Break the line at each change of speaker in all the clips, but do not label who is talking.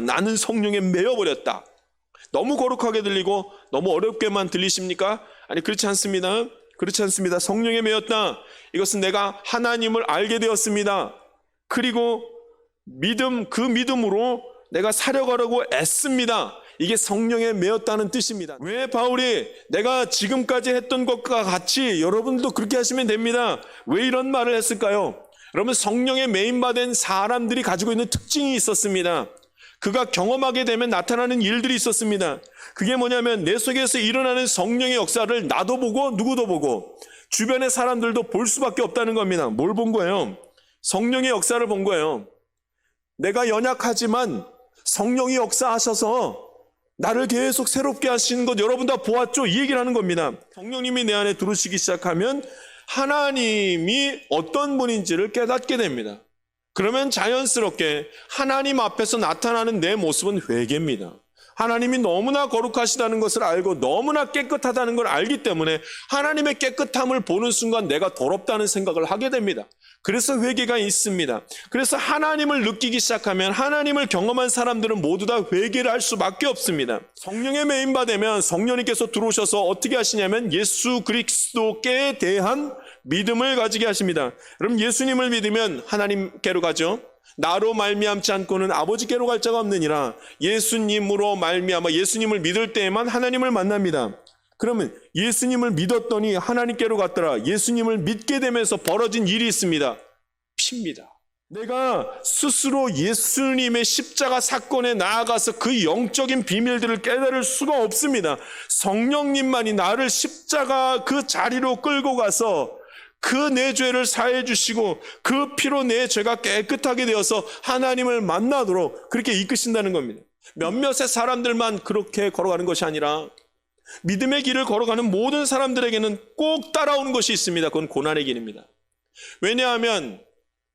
나는 성령에 매여버렸다. 너무 거룩하게 들리고 너무 어렵게만 들리십니까? 아니, 그렇지 않습니다. 그렇지 않습니다. 성령에 매였다. 이것은 내가 하나님을 알게 되었습니다. 그리고 그 믿음으로 내가 살아가려고 애씁니다. 이게 성령에 매였다는 뜻입니다. 왜 바울이 내가 지금까지 했던 것과 같이 여러분도 그렇게 하시면 됩니다. 왜 이런 말을 했을까요? 여러분, 성령에 매인받은 사람들이 가지고 있는 특징이 있었습니다. 그가 경험하게 되면 나타나는 일들이 있었습니다. 그게 뭐냐면 내 속에서 일어나는 성령의 역사를 나도 보고 누구도 보고 주변의 사람들도 볼 수밖에 없다는 겁니다. 뭘 본 거예요? 성령의 역사를 본 거예요. 내가 연약하지만 성령이 역사하셔서 나를 계속 새롭게 하시는 것 여러분 다 보았죠? 이 얘기를 하는 겁니다. 성령님이 내 안에 들어오시기 시작하면 하나님이 어떤 분인지를 깨닫게 됩니다. 그러면 자연스럽게 하나님 앞에서 나타나는 내 모습은 회개입니다. 하나님이 너무나 거룩하시다는 것을 알고 너무나 깨끗하다는 걸 알기 때문에 하나님의 깨끗함을 보는 순간 내가 더럽다는 생각을 하게 됩니다. 그래서 회개가 있습니다. 그래서 하나님을 느끼기 시작하면 하나님을 경험한 사람들은 모두 다 회개를 할 수밖에 없습니다. 성령에 매인받으면 성령님께서 들어오셔서 어떻게 하시냐면 예수 그리스도께 대한 믿음을 가지게 하십니다. 그럼 예수님을 믿으면 하나님께로 가죠. 나로 말미암지 않고는 아버지께로 갈 자가 없느니라. 예수님으로 말미암아 예수님을 믿을 때에만 하나님을 만납니다. 그러면 예수님을 믿었더니 하나님께로 갔더라. 예수님을 믿게 되면서 벌어진 일이 있습니다. 피입니다. 내가 스스로 예수님의 십자가 사건에 나아가서 그 영적인 비밀들을 깨달을 수가 없습니다. 성령님만이 나를 십자가 그 자리로 끌고 가서 그 내 죄를 사해 주시고 그 피로 내 죄가 깨끗하게 되어서 하나님을 만나도록 그렇게 이끄신다는 겁니다. 몇몇의 사람들만 그렇게 걸어가는 것이 아니라 믿음의 길을 걸어가는 모든 사람들에게는 꼭 따라오는 것이 있습니다. 그건 고난의 길입니다. 왜냐하면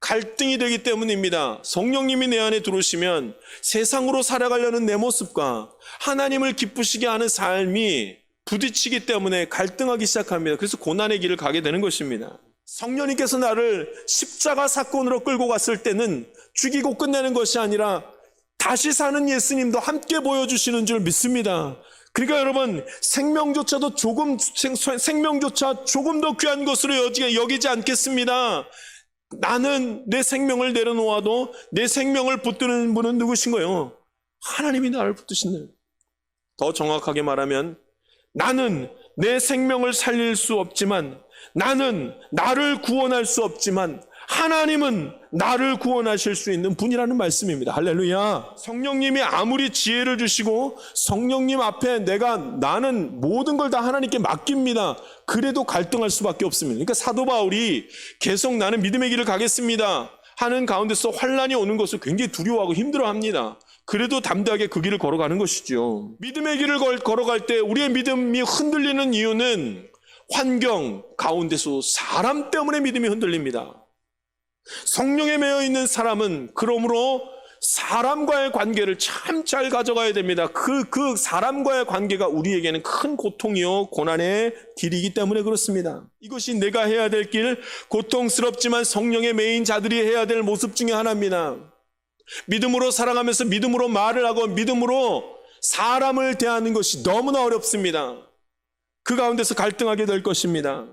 갈등이 되기 때문입니다. 성령님이 내 안에 들어오시면 세상으로 살아가려는 내 모습과 하나님을 기쁘시게 하는 삶이 부딪히기 때문에 갈등하기 시작합니다. 그래서 고난의 길을 가게 되는 것입니다. 성령님께서 나를 십자가 사건으로 끌고 갔을 때는 죽이고 끝내는 것이 아니라 다시 사는 예수님도 함께 보여주시는 줄 믿습니다. 그러니까 여러분, 생명조차 조금 더 귀한 것으로 여기지 않겠습니다. 나는 내 생명을 내려놓아도 내 생명을 붙드는 분은 누구신가요? 하나님이 나를 붙드신다는. 더 정확하게 말하면 나는 내 생명을 살릴 수 없지만, 나는 나를 구원할 수 없지만 하나님은 나를 구원하실 수 있는 분이라는 말씀입니다. 할렐루야. 성령님이 아무리 지혜를 주시고 성령님 앞에 나는 모든 걸 다 하나님께 맡깁니다. 그래도 갈등할 수밖에 없습니다. 그러니까 사도 바울이 계속 나는 믿음의 길을 가겠습니다 하는 가운데서 환난이 오는 것을 굉장히 두려워하고 힘들어합니다. 그래도 담대하게 그 길을 걸어가는 것이죠. 믿음의 길을 걸어갈 때 우리의 믿음이 흔들리는 이유는 환경 가운데서 사람 때문에 믿음이 흔들립니다. 성령에 매여 있는 사람은 그러므로 사람과의 관계를 참 잘 가져가야 됩니다. 그 사람과의 관계가 우리에게는 큰 고통이요 고난의 길이기 때문에 그렇습니다. 이것이 내가 해야 될 길, 고통스럽지만 성령에 매인 자들이 해야 될 모습 중에 하나입니다. 믿음으로 살아가면서 믿음으로 말을 하고 믿음으로 사람을 대하는 것이 너무나 어렵습니다. 그 가운데서 갈등하게 될 것입니다.